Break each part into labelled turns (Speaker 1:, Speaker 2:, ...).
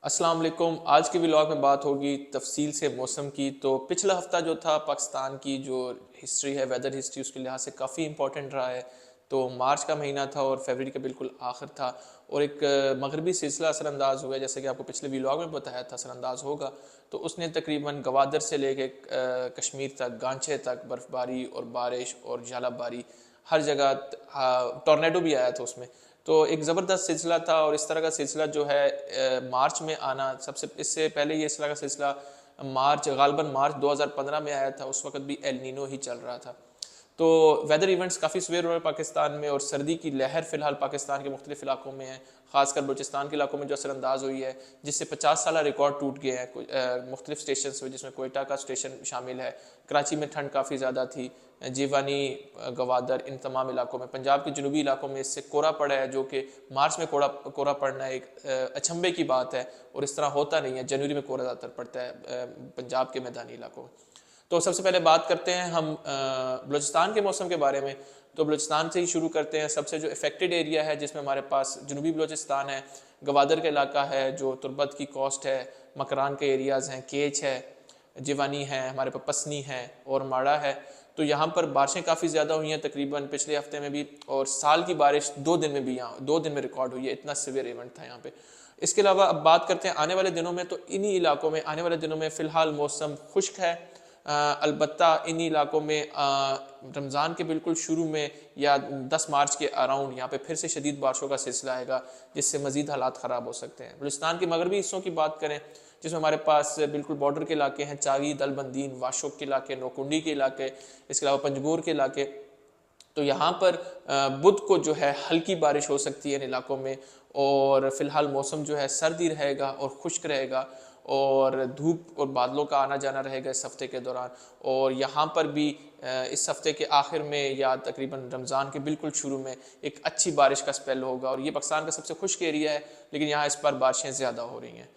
Speaker 1: अस्सलाम वालेकुम। आज के व्लॉग में बात होगी तफसील से मौसम की। तो पिछला हफ्ता जो था पाकिस्तान की जो हिस्ट्री है, वेदर हिस्ट्री, उसके लिहाज से काफ़ी इंपॉर्टेंट रहा है। तो मार्च का महीना था और फरवरी का बिल्कुल आखिर था और एक मगरबी सिलसिला असरअंदाज हुआ, जैसे कि आपको पिछले व्लॉग में बताया था असरअंदाज होगा। तो उसने तकरीबन गवादर से लेके कश्मीर तक, गांचे तक बर्फ़बारी और बारिश और झालाबारी हर जगह, टॉर्नेडो भी आया था उसमें। तो एक ज़बरदस्त सिलसिला था और इस तरह का सिलसिला जो है मार्च में आना, सबसे इससे पहले ये इस तरह का सिलसिला गालबन मार्च 2015 में आया था। उस वक्त भी एल नीनो ही चल रहा था। तो वेदर इवेंट्स काफ़ी सवेर हो रहे हैं पाकिस्तान में और सर्दी की लहर फ़िलहाल पाकिस्तान के मुख्तलिफ इलाकों में है, खासकर बलूचिस्तान के इलाकों में जो असरअंदाज हुई है, जिससे 50 साल रिकॉर्ड टूट गए हैं मुख्तलिफ स्टेशन में, जिसमें कोयटा का स्टेशन शामिल है। कराची में ठंड काफ़ी ज़्यादा थी, जीवानी, गवादर, इन तमाम इलाकों में। पंजाब के जनूबी इलाकों में इससे कोहरा पड़ा है, जो कि मार्च में कोहरा पड़ना एक अचंभे की बात है और इस तरह होता नहीं है। जनवरी में कोहरा ज़्यादातर पड़ता है पंजाब के मैदानी इलाकों में। तो सबसे पहले बात करते हैं हम बलूचिस्तान के मौसम के बारे में। तो बलूचिस्तान से ही शुरू करते हैं। सबसे जो इफेक्टेड एरिया है, जिसमें हमारे पास जनूबी बलूचिस्तान है, गवादर का इलाका है, जो तुर्बत की कोस्ट है, मकरान के एरियाज़ हैं, केच है, जीवानी है, हमारे पास पसनी है और माड़ा है। तो यहाँ पर बारिशें काफ़ी ज़्यादा हुई हैं तकरीबन पिछले हफ्ते में भी, और साल की बारिश 2 दिन में भी, यहाँ 2 दिन में रिकॉर्ड हुई है। इतना सिवियर इवेंट था यहाँ पे। इसके अलावा अब बात करते हैं आने वाले दिनों में। तो इन्हीं इलाकों में आने वाले दिनों में फ़िलहाल मौसम खुश्क है। अलबत्ता इन्हीं इलाकों में रमज़ान के बिल्कुल शुरू में या 10 मार्च के अराउंड यहाँ पे फिर से शदीद बारिशों का सिलसिला आएगा, जिससे मज़ीद हालात ख़राब हो सकते हैं। बलूचिस्तान के मगरबी हिस्सों की बात करें, जिसमें हमारे पास बिल्कुल बॉर्डर के इलाके हैं, चागी, दलबंदीन, वाशोक के इलाके, नौकुंडी के इलाके, इसके अलावा पंजगूर के इलाके। तो यहाँ पर बुध को जो है हल्की बारिश हो सकती है इन इलाकों में, और फिलहाल मौसम जो है सर्दी रहेगा और खुश्क रहेगा और धूप और बादलों का आना जाना रहेगा इस हफ्ते के दौरान। और यहाँ पर भी इस हफ्ते के आखिर में या तकरीबन रमज़ान के बिल्कुल शुरू में एक अच्छी बारिश का स्पेल होगा। और ये पाकिस्तान का सबसे खुश्क एरिया है, लेकिन यहाँ इस बार बारिशें ज़्यादा हो रही हैं।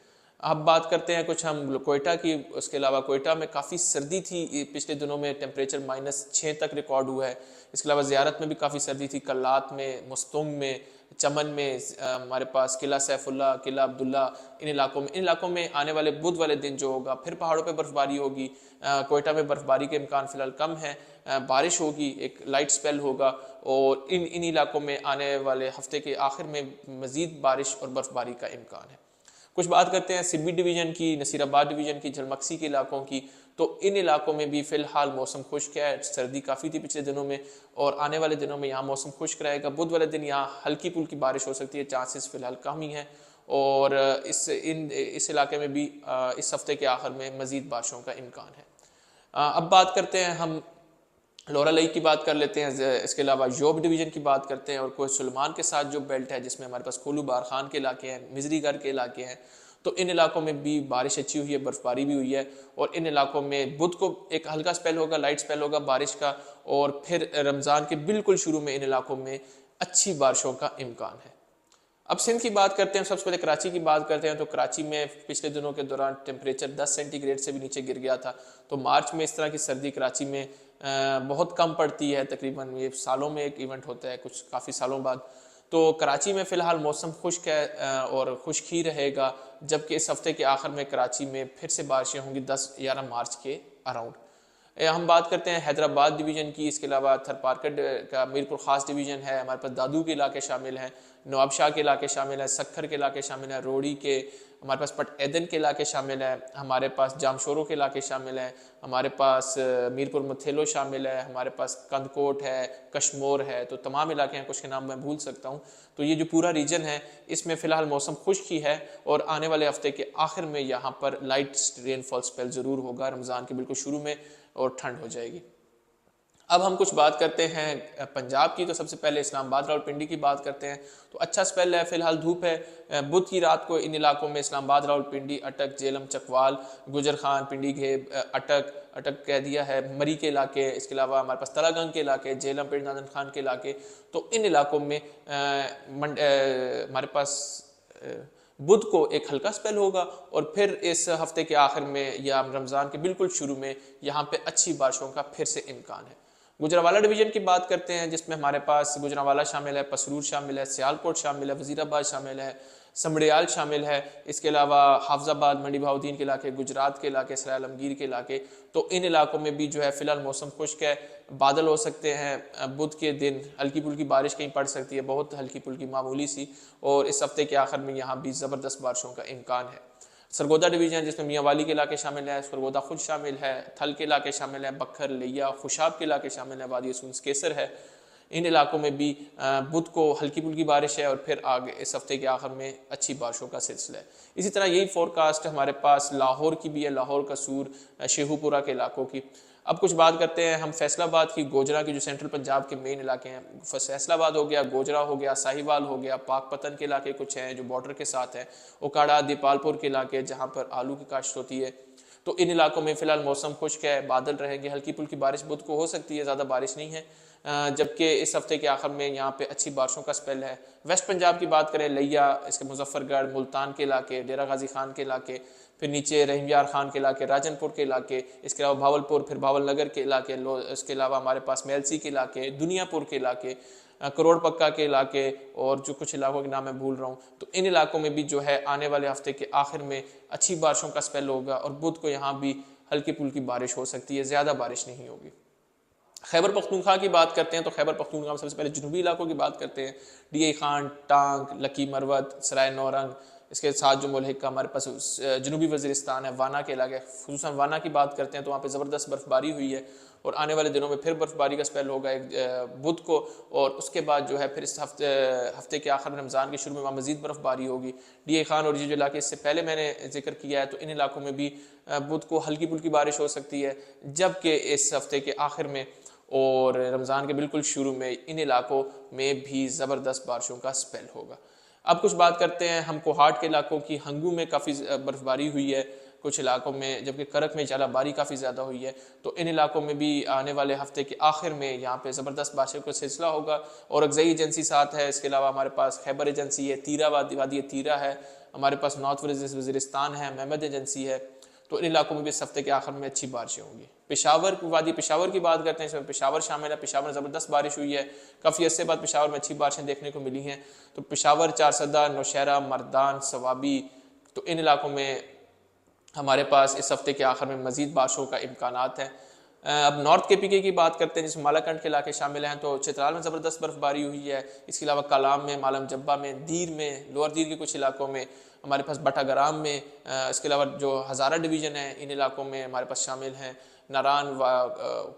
Speaker 1: अब बात करते हैं कुछ हम कोयटा की। उसके अलावा कोयटा में काफ़ी सर्दी थी पिछले दिनों में, टेम्परेचर -6 तक रिकॉर्ड हुआ है। इसके अलावा ज़ियारत में भी काफ़ी सर्दी थी, कल्लात में, मुस्तंग में, चमन में, हमारे पास किला सैफुल्ला, किला अब्दुल्ला, इन इलाकों में आने वाले बुध वाले दिन जो होगा, फिर पहाड़ों पे बर्फबारी होगी। कोयटा में बर्फबारी के इम्कान फ़िलहाल कम है। बारिश होगी, एक लाइट स्पेल होगा और इन इन इलाकों में आने वाले हफ्ते के आखिर में मज़ीद बारिश और बर्फबारी का इम्कान है। कुछ बात करते हैं सिब्बी डिवीज़न की, नसीराबाद डिवीज़न की, झलमक्सी के इलाकों की। तो इन इलाकों में भी फ़िलहाल मौसम खुश्क है। सर्दी काफ़ी थी पिछले दिनों में और आने वाले दिनों में यहाँ मौसम खुश्क रहेगा। बुध वाले दिन यहाँ हल्की फुल्की बारिश हो सकती है, चांसेस फ़िलहाल कम ही हैं। और इस इलाके में भी इस हफ्ते के आखिर में मज़ीद बारिशों का इम्कान है। अब बात करते हैं हम लोरा लई की बात कर लेते हैं। इसके अलावा योब डिवीज़न की बात करते हैं और कोह सुलेमान के साथ जो बेल्ट है, जिसमें हमारे पास कोलू बार खान के इलाके हैं, मिजरीगढ़ के इलाके हैं। तो इन इलाकों में भी बारिश अच्छी हुई है, बर्फबारी भी हुई है। और इन इलाकों में बुध को एक हल्का स्पेल होगा, लाइट स्पेल होगा बारिश का, और फिर रमज़ान के बिल्कुल शुरू में इन इलाकों में अच्छी बारिशों का इम्कान है। अब सिंध की बात करते हैं। सबसे पहले कराची की बात करते हैं। तो कराची में पिछले दिनों के दौरान टेम्परेचर 10 सेंटीग्रेड से भी नीचे गिर गया था। तो मार्च में इस तरह की सर्दी कराची में बहुत कम पड़ती है, तकरीबन ये सालों में एक इवेंट होता है, कुछ काफ़ी सालों बाद। तो कराची में फ़िलहाल मौसम खुश्क है और खुश्क ही रहेगा, जबकि इस हफ्ते के आखिर में कराची में फिर से बारिशें होंगी 10-11 मार्च के अराउंड। हम बात करते हैं हैदराबाद डिवीज़न की। इसके अलावा थरपारकट का मीरपुर ख़ास डिवीज़न है, हमारे पास दादू के इलाके शामिल हैं, नवाबशाह के इलाके शामिल हैं, सखर के इलाके शामिल हैं, रोड़ी के, हमारे पास पट एदन के इलाके शामिल हैं, हमारे पास जामशोरों के इलाके शामिल हैं, हमारे पास मीरपुर मुथेलो शामिल है, हमारे पास कंदकोट है, कश्मोर है। तो तमाम इलाके हैं, कुछ के नाम मैं भूल सकता हूँ। तो ये जो पूरा रीजन है, इसमें फ़िलहाल मौसम खुश्क ही है और आने वाले हफ्ते के आखिर में यहाँ पर लाइट रेनफॉल स्पेल ज़रूर होगा रमज़ान के बिल्कुल शुरू में, और ठंड हो जाएगी। अब हम कुछ बात करते हैं पंजाब की। तो सबसे पहले इस्लामाबाद रावलपिंडी की बात करते हैं। तो अच्छा स्पेल है, फिलहाल धूप है। बुध की रात को इन इलाकों में इस्लामाबाद रावलपिंडी, अटक, जेलम, चकवाल, गुजर खान, पिंडी घेब, अटक अटक कह दिया है, मरी के इलाके, इसके अलावा हमारे पास तलागंग के इलाके, जेलम, पिंड नादन खान के इलाके। तो इन इलाकों में हमारे पास बुध को एक हल्का स्पेल होगा और फिर इस हफ्ते के आखिर में या रमज़ान के बिल्कुल शुरू में यहाँ पे अच्छी बारिशों का फिर से इम्कान है। गुजरावाला डिवीज़न की बात करते हैं, जिसमें हमारे पास गुजरावाला शामिल है, पसरूर शामिल है, सियालकोट शामिल है, वजीराबाद शामिल है, समड़ियाल शामिल है, इसके अलावा हाफजाबाद, मंडी बहाउद्दीन के इलाके, गुजरात के इलाके, सराय आलमगीर के इलाके। तो इन इलाकों में भी जो है फिलहाल मौसम खुश्क है, बादल हो सकते हैं, बुध के दिन हल्की फुल्की बारिश कहीं पड़ सकती है, बहुत हल्की फुल्की मामूली सी, और इस हफ्ते के आखिर में यहाँ भी ज़बरदस्त बारिशों का इम्कान है। सरगोदा डिवीजन जिसमें मियांवाली के इलाके शामिल है, सरगोदा खुद शामिल है, थल के इलाके शामिल है, बखर, लिया, खुशाब के इलाके शामिल है, वादी सूंस केसर है। इन इलाकों में भी बुध को हल्की फुल्की बारिश है और फिर आगे इस हफ्ते के आखिर में अच्छी बारिशों का सिलसिला है। इसी तरह यही फोरकास्ट हमारे पास लाहौर की भी है, लाहौर, कसूर, शेखुपुरा के इलाकों की। अब कुछ बात करते हैं हम फैसलाबाद की, गोजरा की, जो सेंट्रल पंजाब के मेन इलाके हैं। फैसलाबाद हो गया, गोजरा हो गया, साहिवाल हो गया, पाकपतन के इलाके कुछ हैं जो बॉर्डर के साथ हैं, उकाड़ा, दीपालपुर के इलाके जहाँ पर आलू की काश्त होती है। तो इन इलाकों में फिलहाल मौसम खुश्क है, बादल रहेंगे, हल्की फुल्की बारिश बुध को हो सकती है, ज़्यादा बारिश नहीं है। जबकि इस हफ्ते के आखिर में यहाँ पे अच्छी बारिशों का स्पेल है। वेस्ट पंजाब की बात करें, लिया, इसके मुजफ्फरगढ़, मुल्तान के इलाके, डेरा गाजी खान के इलाके, फिर नीचे रहीम यार खान के इलाके, राजनपुर के इलाके, इसके अलावा भावलपुर, फिर भावल नगर के इलाके, इसके अलावा हमारे पास मेलसी के इलाके, दुनियापुर के इलाके, करोड़ पक्का के इलाके, और जो कुछ इलाकों के नाम मैं भूल रहा हूँ। तो इन इलाकों में भी जो है आने वाले हफ्ते के आखिर में अच्छी बारिशों का स्पेल होगा और बुध को यहाँ भी हल्की फुल्की बारिश हो सकती है, ज़्यादा बारिश नहीं होगी। खैबर पख्तूनख्वा की बात करते हैं तो खैबर पख्तूनख्वा में सबसे पहले जनूबी इलाकों की बात करते हैं। डी खान, टांग, लकी मरवत, सराय नौरंग, इसके साथ जो मुल्क का हमारे पास जनूबी वज़ीरिस्तान है, वाना के इलाके, खुसूसन वाना की बात करते हैं तो वहाँ पे ज़बरदस्त बर्फबारी हुई है और आने वाले दिनों में फिर बर्फबारी का स्पेल होगा एक बुध को, और उसके बाद जो है फिर इस हफ्ते के आखिर में रमज़ान के शुरू में वहाँ मज़ीद बर्फबारी होगी। डी खान और ये जो इलाके इससे पहले मैंने जिक्र किया है, तो इन इलाकों में भी बुध को हल्की फुल्की बारिश हो सकती है, जबकि इस हफ्ते के आखिर में और रमज़ान के बिल्कुल शुरू में इन इलाकों में भी ज़बरदस्त बारिशों का स्पेल होगा। अब कुछ बात करते हैं हम कोहाट के इलाकों की। हंगू में काफ़ी बर्फबारी हुई है कुछ इलाकों में, जबकि करक में चालाबारी काफ़ी ज़्यादा हुई है। तो इन इलाकों में भी आने वाले हफ्ते के आखिर में यहाँ पे ज़बरदस्त बारिशों का सिलसिला होगा। और अगजई एजेंसी साथ है, इसके अलावा हमारे पास खैबर एजेंसी है, तीरा वादी तीरा है, हमारे पास नॉर्थ वज़ीरिस्तान है, महमद एजेंसी है। तो इन इलाकों में भी इस हफ्ते के आखिर में अच्छी बारिशें होंगी। पेशावर वादी पेशावर की बात करते हैं, इसमें पेशावर शामिल है। पेशावर में ज़बरदस्त बारिश हुई है, काफ़ी अर्से बाद पेशावर में अच्छी बारिशें देखने को मिली हैं। तो पेशावर, चारसदा, नौशहरा, मर्दान, सवाबी, तो इन इलाकों में हमारे पास इस हफ्ते के आखिर में मज़ीद बारिशों का इम्कानात है। अब नॉर्थ KPK की बात करते हैं जिसमें मालाकंड के इलाके शामिल हैं। तो चित्राल में ज़बरदस्त बर्फबारी हुई है, इसके अलावा कालाम में, मालम जब्बा में, दीर में, लोअर दीर के कुछ इलाकों में, हमारे पास बटागराम में, इसके अलावा जो हज़ारा डिवीज़न है इन इलाकों में हमारे पास शामिल हैं। नारान,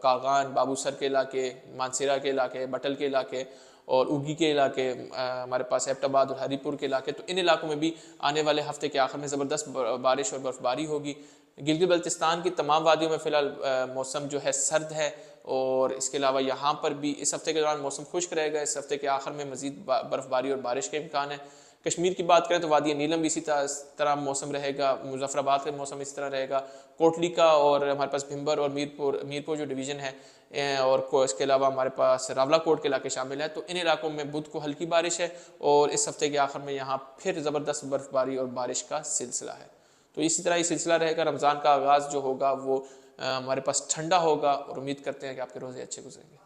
Speaker 1: कागान, बाबूसर के इलाके, मानसेरा के इलाके, बटल के इलाके और उगी के इलाके, हमारे पास एबटाबाद और हरीपुर के इलाके। तो इन इलाकों में भी आने वाले हफ्ते के आखिर में ज़बरदस्त बारिश और बर्फबारी होगी। गिलगित बल्तिस्तान की तमाम वादियों में फ़िलहाल मौसम जो है सर्द है, और इसके अलावा यहाँ पर भी इस हफ्ते के दौरान मौसम खुश्क रहेगा। इस हफ्ते के आखिर में मज़ीद बर्फबारी और बारिश के इम्कान है। कश्मीर की बात करें तो वादी नीलम भी इसी तरह मौसम रहेगा, मुजफ्फराबाद का मौसम इस तरह रहेगा, कोटली का, और हमारे पास भिम्बर और मीरपुर जो डिवीज़न है, और इसके अलावा हमारे पास रावलाकोट के इलाके शामिल है। तो इन इलाकों में बुध को हल्की बारिश है और इस हफ्ते के आखिर में यहाँ फिर ज़बरदस्त बर्फबारी और बारिश का सिलसिला है। तो इसी तरह ये सिलसिला रहेगा। रमज़ान का आगाज़ जो होगा वो हमारे पास ठंडा होगा और उम्मीद करते हैं कि आपके रोज़े अच्छे गुजरेंगे।